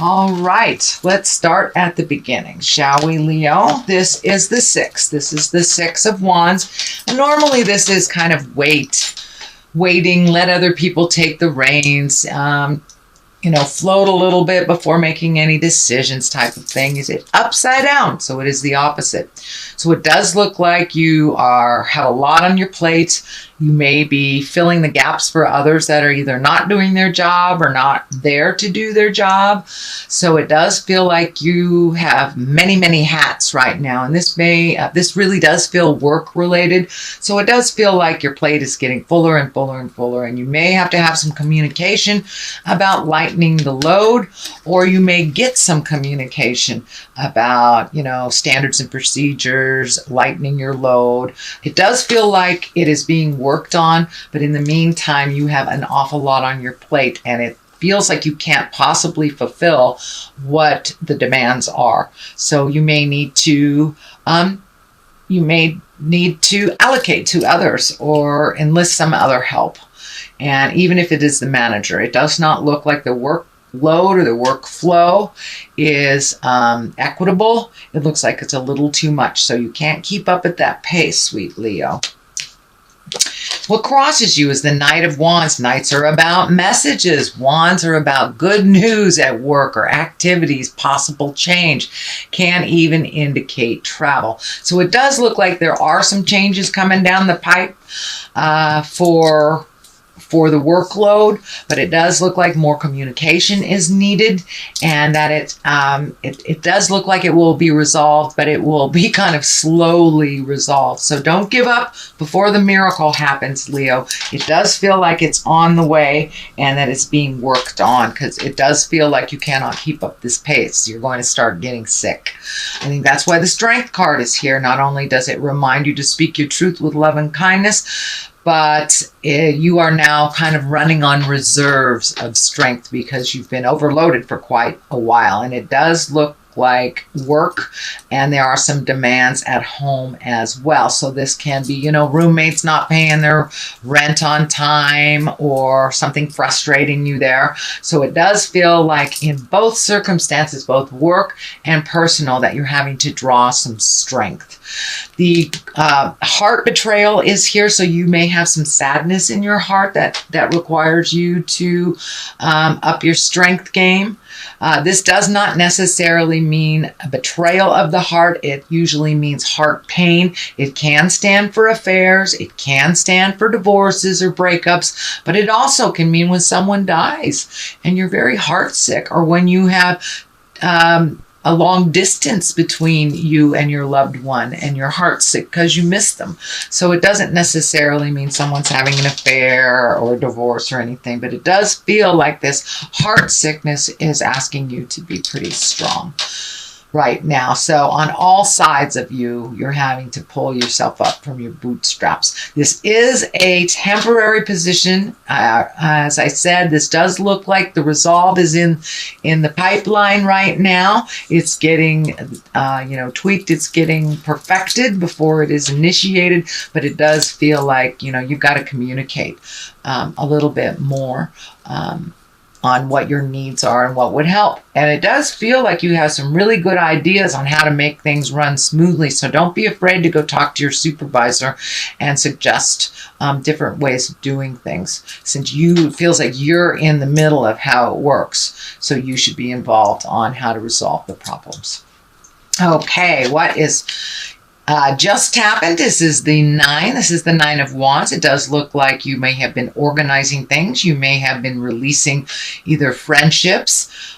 All right, let's start at the beginning, shall we, Leo? This is the 6. This is the 6 of Wands. And normally this is kind of waiting, let other people take the reins, float a little bit before making any decisions type of thing. Is it upside down? So it is the opposite. So it does look like you have a lot on your plate. You may be filling the gaps for others that are either not doing their job or not there to do their job. So it does feel like you have many, many hats right now. And this really does feel work related. So it does feel like your plate is getting fuller and fuller and fuller. And you may have to have some communication about lightening the load, or you may get some communication about, standards and procedures, lightening your load. It does feel like it is being worked on, but in the meantime, you have an awful lot on your plate, and it feels like you can't possibly fulfill what the demands are. So you may need to allocate to others or enlist some other help. And even if it is the manager, it does not look like the workload or the workflow is equitable. It looks like it's a little too much, so you can't keep up at that pace, sweet Leo. What crosses you is the Knight of Wands. Knights are about messages. Wands are about good news at work or activities, possible change, can even indicate travel. So it does look like there are some changes coming down the pipe for the workload, but it does look like more communication is needed, and that it does look like it will be resolved, but it will be kind of slowly resolved. So don't give up before the miracle happens, Leo. It does feel like it's on the way and that it's being worked on, because it does feel like you cannot keep up this pace. You're going to start getting sick. I think that's why the Strength card is here. Not only does it remind you to speak your truth with love and kindness, but you are now kind of running on reserves of strength because you've been overloaded for quite a while. And it does look like work, and there are some demands at home as well. So this can be, roommates not paying their rent on time or something frustrating you there. So it does feel like in both circumstances, both work and personal, that you're having to draw some strength. The heart betrayal is here, so you may have some sadness in your heart that requires you to up your strength game. This does not necessarily mean a betrayal of the heart. It usually means heart pain. It can stand for affairs. It can stand for divorces or breakups, but it also can mean when someone dies and you're very heartsick, or when you have a long distance between you and your loved one and your heart's sick because you miss them. So it doesn't necessarily mean someone's having an affair or a divorce or anything, but it does feel like this heart sickness is asking you to be pretty strong right now. So on all sides of you, you're having to pull yourself up from your bootstraps. This is a temporary position. As I said, this does look like the resolve is in the pipeline right now. It's getting, tweaked. It's getting perfected before it is initiated, but it does feel like, you've got to communicate a little bit more on what your needs are and what would help. And it does feel like you have some really good ideas on how to make things run smoothly. So don't be afraid to go talk to your supervisor and suggest different ways of doing things, since it feels like you're in the middle of how it works. So you should be involved on how to resolve the problems. Okay, what is just happened? This is the 9. This is the 9 of Wands. It does look like you may have been organizing things. You may have been releasing either friendships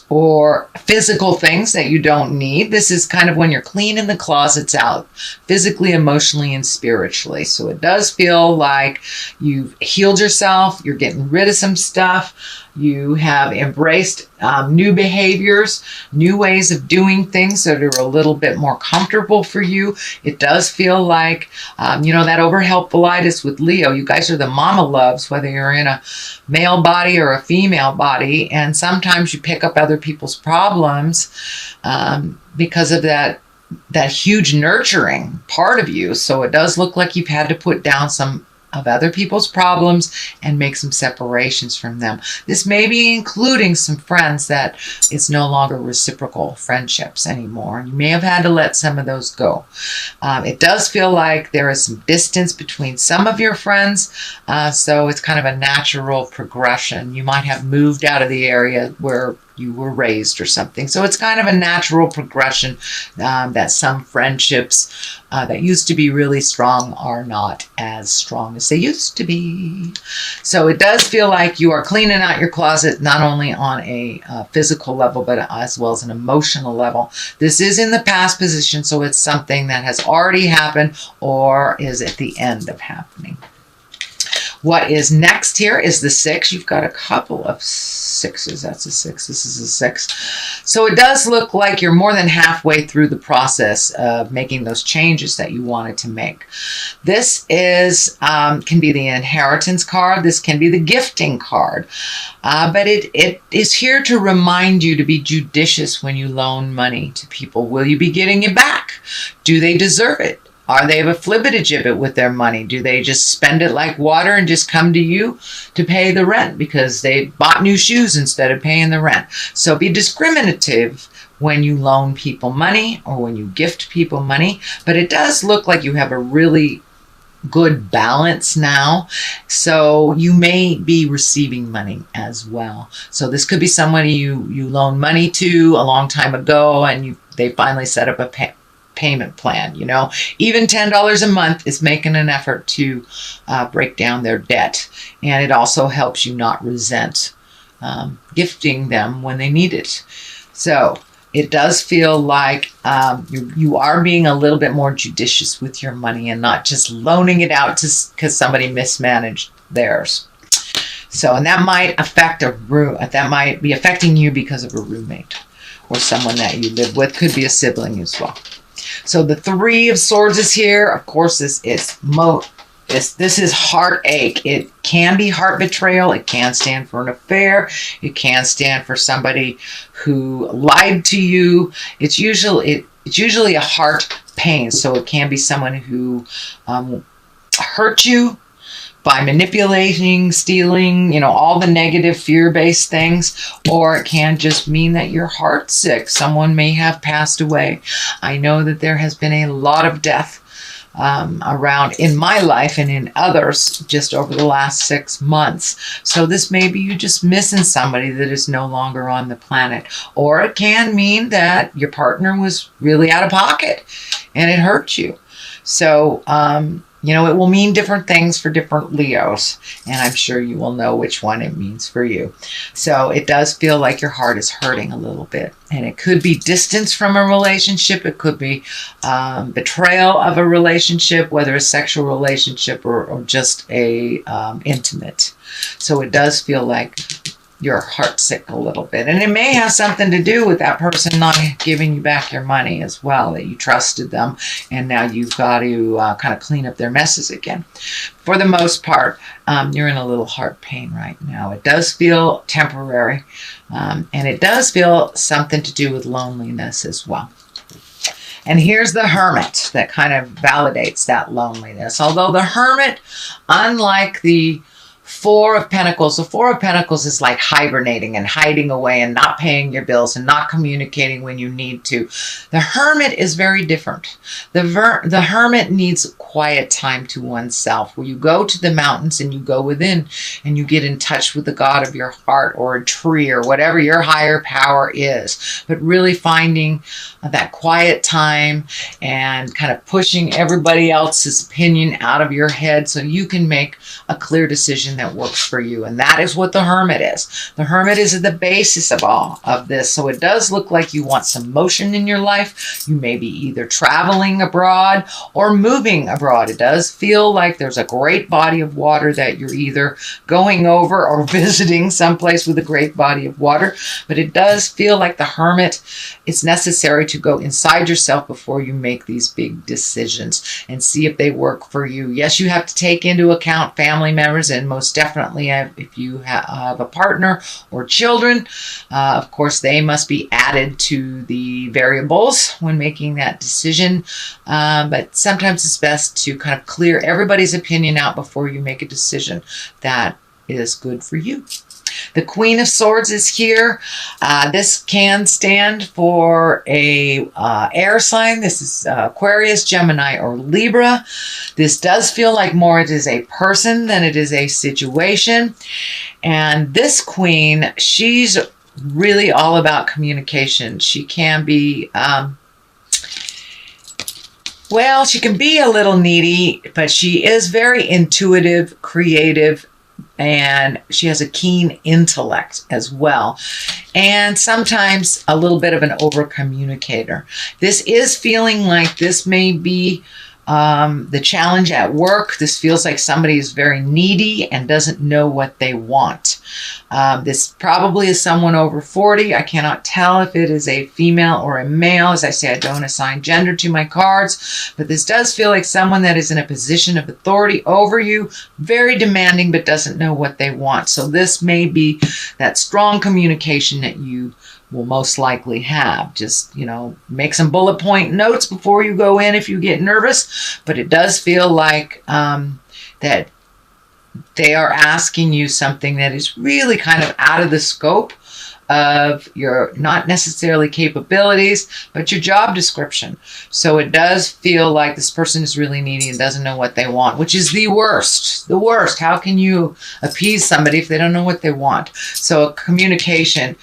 or physical things that you don't need. This is kind of when you're cleaning the closets out, physically, emotionally, and spiritually. So it does feel like you've healed yourself. You're getting rid of some stuff. You have embraced new behaviors, new ways of doing things that are a little bit more comfortable for you. It does feel like, that overhelpfulitis with Leo. You guys are the mama loves, whether you're in a male body or a female body. And sometimes you pick up other people's problems because of that huge nurturing part of you. So it does look like you've had to put down some of other people's problems and make some separations from them. This may be including some friends that it's no longer reciprocal friendships anymore. You may have had to let some of those go. It does feel like there is some distance between some of your friends, so it's kind of a natural progression. You might have moved out of the area where you were raised or something. So it's kind of a natural progression that some friendships that used to be really strong are not as strong as they used to be. So it does feel like you are cleaning out your closet, not only on a physical level, but as well as an emotional level. This is in the past position, so it's something that has already happened or is at the end of happening. What is next here is the 6. You've got a couple of 6s. That's a 6. This is a 6. So it does look like you're more than halfway through the process of making those changes that you wanted to make. This is can be the inheritance card. This can be the gifting card. But it is here to remind you to be judicious when you loan money to people. Will you be getting it back? Do they deserve it? Are they a flibbertigibbet with their money? Do they just spend it like water and just come to you to pay the rent because they bought new shoes instead of paying the rent? So be discriminative when you loan people money or when you gift people money. But it does look like you have a really good balance now. So you may be receiving money as well. So this could be somebody you loaned money to a long time ago and they finally set up a payment plan. Even $10 a month is making an effort to break down their debt, and it also helps you not resent gifting them when they need it. So it does feel like you are being a little bit more judicious with your money and not just loaning it out because somebody mismanaged theirs. So, and that might be affecting you because of a roommate or someone that you live with. Could be a sibling as well. So the 3 of Swords is here. Of course, this is heartache. It can be heart betrayal. It can stand for an affair. It can stand for somebody who lied to you. It's usually a heart pain. So it can be someone who hurt you by manipulating, stealing, all the negative fear-based things, or it can just mean that you're heartsick. Someone may have passed away. I know that there has been a lot of death around in my life and in others just over the last 6 months. So this may be you just missing somebody that is no longer on the planet. Or it can mean that your partner was really out of pocket and it hurt you. So, it will mean different things for different Leos, and I'm sure you will know which one it means for you. So it does feel like your heart is hurting a little bit, and it could be distance from a relationship. It could be betrayal of a relationship, whether a sexual relationship or just a intimate. So it does feel like you're heartsick a little bit. And it may have something to do with that person not giving you back your money as well, that you trusted them and now you've got to kind of clean up their messes again. For the most part, you're in a little heart pain right now. It does feel temporary, and it does feel something to do with loneliness as well. And here's the Hermit that kind of validates that loneliness. Although the Hermit, unlike the 4 of Pentacles. The 4 of Pentacles is like hibernating and hiding away and not paying your bills and not communicating when you need to. The Hermit is very different. The Hermit needs quiet time to oneself, where you go to the mountains and you go within and you get in touch with the God of your heart or a tree or whatever your higher power is. But really finding that quiet time and kind of pushing everybody else's opinion out of your head so you can make a clear decision that works for you. And that is what the Hermit is. The Hermit is the basis of all of this. So it does look like you want some motion in your life. You may be either traveling abroad or moving abroad. It does feel like there's a great body of water that you're either going over or visiting someplace with a great body of water. But it does feel like the Hermit, it's necessary to go inside yourself before you make these big decisions and see if they work for you. Yes, you have to take into account family members, and most most definitely if you have a partner or children, of course, they must be added to the variables when making that decision. But sometimes it's best to kind of clear everybody's opinion out before you make a decision that is good for you. The Queen of Swords is here. This can stand for a air sign. This is Aquarius, Gemini, or Libra. This does feel like more it is a person than it is a situation. And this Queen, she's really all about communication. She can be, well, she can be a little needy, but she is very intuitive, creative, and she has a keen intellect as well, and sometimes a little bit of an over communicator. This is feeling like this may be the challenge at work. This feels like somebody is very needy and doesn't know what they want. This probably is someone over 40. I cannot tell if it is a female or a male. As I say, I don't assign gender to my cards, but this does feel like someone that is in a position of authority over you, very demanding, but doesn't know what they want. So this may be that strong communication that you will most likely have. Just, make some bullet point notes before you go in if you get nervous, but it does feel like that they are asking you something that is really kind of out of the scope of your, not necessarily capabilities, but your job description. So it does feel like this person is really needy and doesn't know what they want, which is the worst. The worst. How can you appease somebody if they don't know what they want? So communication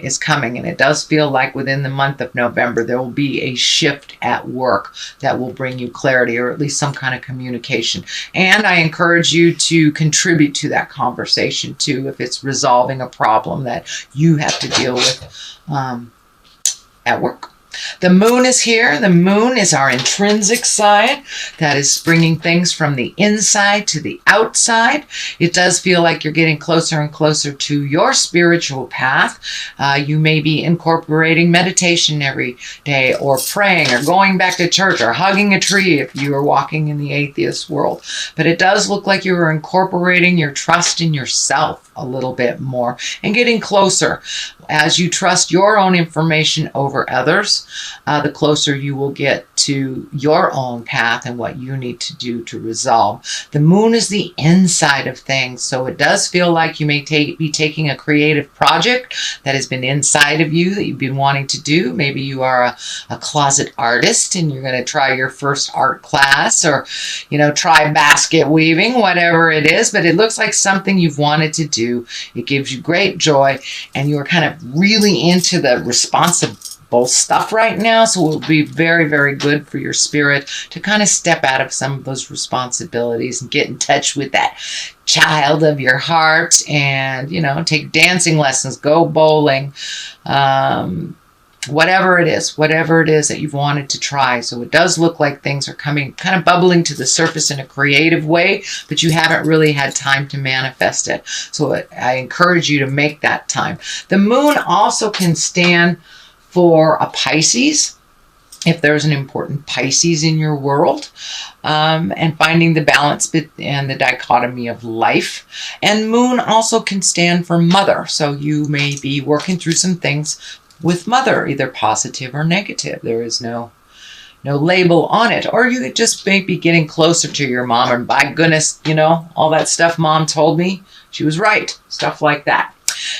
is coming, and it does feel like within the month of November there will be a shift at work that will bring you clarity, or at least some kind of communication. And I encourage you to contribute to that conversation too, if it's resolving a problem that you have to deal with at work. The moon is here. The moon is our intrinsic side that is bringing things from the inside to the outside. It does feel like you're getting closer and closer to your spiritual path. You may be incorporating meditation every day, or praying, or going back to church, or hugging a tree if you are walking in the atheist world. But it does look like you are incorporating your trust in yourself a little bit more and getting closer. As you trust your own information over others, the closer you will get to your own path and what you need to do to resolve. The moon is the inside of things, so it does feel like you may be taking a creative project that has been inside of you that you've been wanting to do. Maybe you are a closet artist and you're going to try your first art class, or try basket weaving, whatever it is, but it looks like something you've wanted to do. It gives you great joy, and you're kind of really into the responsible stuff right now, so it will be very, very good for your spirit to kind of step out of some of those responsibilities and get in touch with that child of your heart, and take dancing lessons, go bowling, whatever it is that you've wanted to try. So it does look like things are coming, kind of bubbling to the surface in a creative way, but you haven't really had time to manifest it. So I encourage you to make that time. The moon also can stand for a Pisces, if there's an important Pisces in your world, and finding the balance and the dichotomy of life. And moon also can stand for mother. So you may be working through some things with mother, either positive or negative. There is no label on it. Or you could just maybe getting closer to your mom, and by goodness, all that stuff mom told me, she was right. Stuff like that.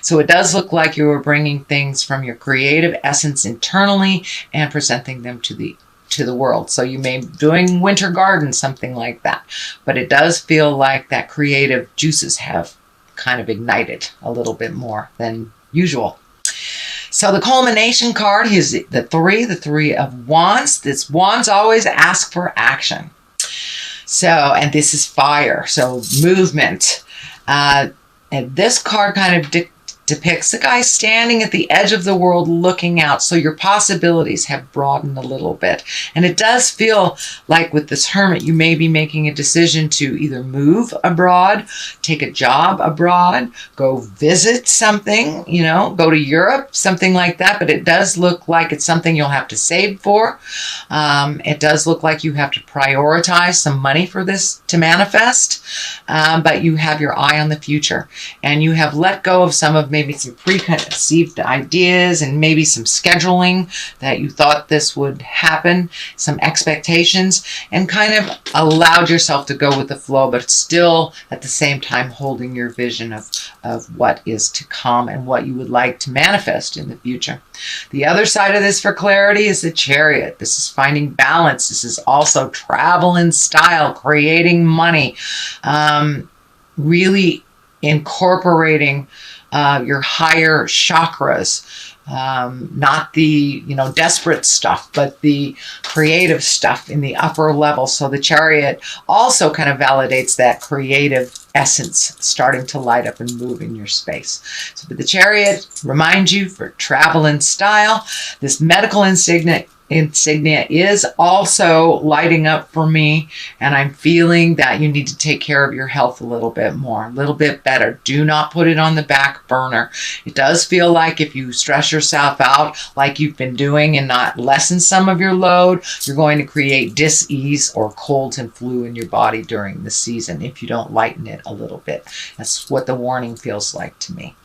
So it does look like you are bringing things from your creative essence internally and presenting them to the world. So you may be doing winter garden, something like that. But it does feel like that creative juices have kind of ignited a little bit more than usual. So the culmination card is the three of wands. This wands always ask for action. So, and this is fire. So movement. And this card kind of depicts a guy standing at the edge of the world looking out. So your possibilities have broadened a little bit. And it does feel like with this Hermit, you may be making a decision to either move abroad, take a job abroad, go visit something, you know, go to Europe, something like that. But it does look like it's something you'll have to save for. It does look like you have to prioritize some money for this to manifest. But you have your eye on the future, and you have let go of some of maybe some preconceived ideas and maybe some scheduling that you thought this would happen, some expectations, and kind of allowed yourself to go with the flow, but still at the same time holding your vision of what is to come and what you would like to manifest in the future. The other side of this for clarity is the Chariot. This is finding balance. This is also travel in style, creating money, really incorporating your higher chakras, not the, you know, desperate stuff, but the creative stuff in the upper level. So the Chariot also kind of validates that creative essence starting to light up and move in your space. So but the Chariot reminds you for travel and style. This medical insignia is also lighting up for me, and I'm feeling that you need to take care of your health a little bit more, a little bit better. Do not put it on the back burner. It does feel like if you stress yourself out like you've been doing and not lessen some of your load, you're going to create dis-ease or colds and flu in your body during the season if you don't lighten it a little bit. That's what the warning feels like to me.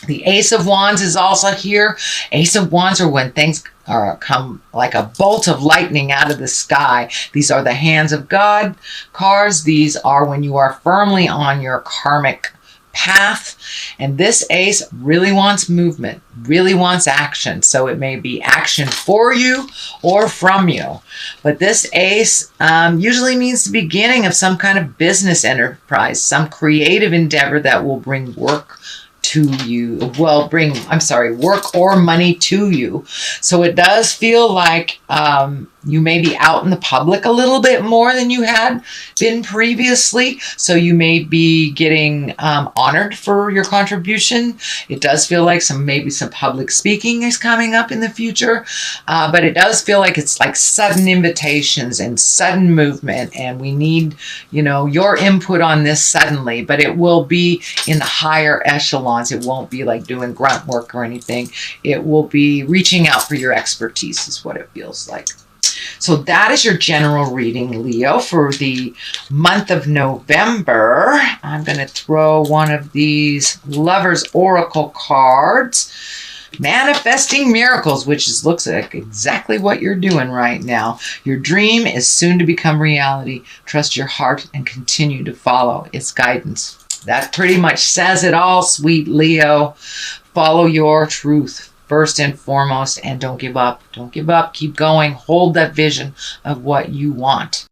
The Ace of Wands is also here. Ace of Wands are when things come like a bolt of lightning out of the sky. These are the hands of God cards. These are when you are firmly on your karmic path. And this ace really wants movement, really wants action. So it may be action for you or from you. But this ace usually means the beginning of some kind of business enterprise, some creative endeavor that will bring work to you, work or money to you. So it does feel like you may be out in the public a little bit more than you had been previously. So you may be getting honored for your contribution. It does feel like maybe some public speaking is coming up in the future. But it does feel like it's like sudden invitations and sudden movement. And we need, you know, your input on this suddenly, but it will be in the higher echelons. It won't be like doing grunt work or anything. It will be reaching out for your expertise is what it feels like. So that is your general reading, Leo, for the month of November. I'm going to throw one of these Lovers Oracle cards. Manifesting miracles, which looks like exactly what you're doing right now. Your dream is soon to become reality. Trust your heart and continue to follow its guidance. That pretty much says it all, sweet Leo. Follow your truth first and foremost, and don't give up. Don't give up. Keep going. Hold that vision of what you want.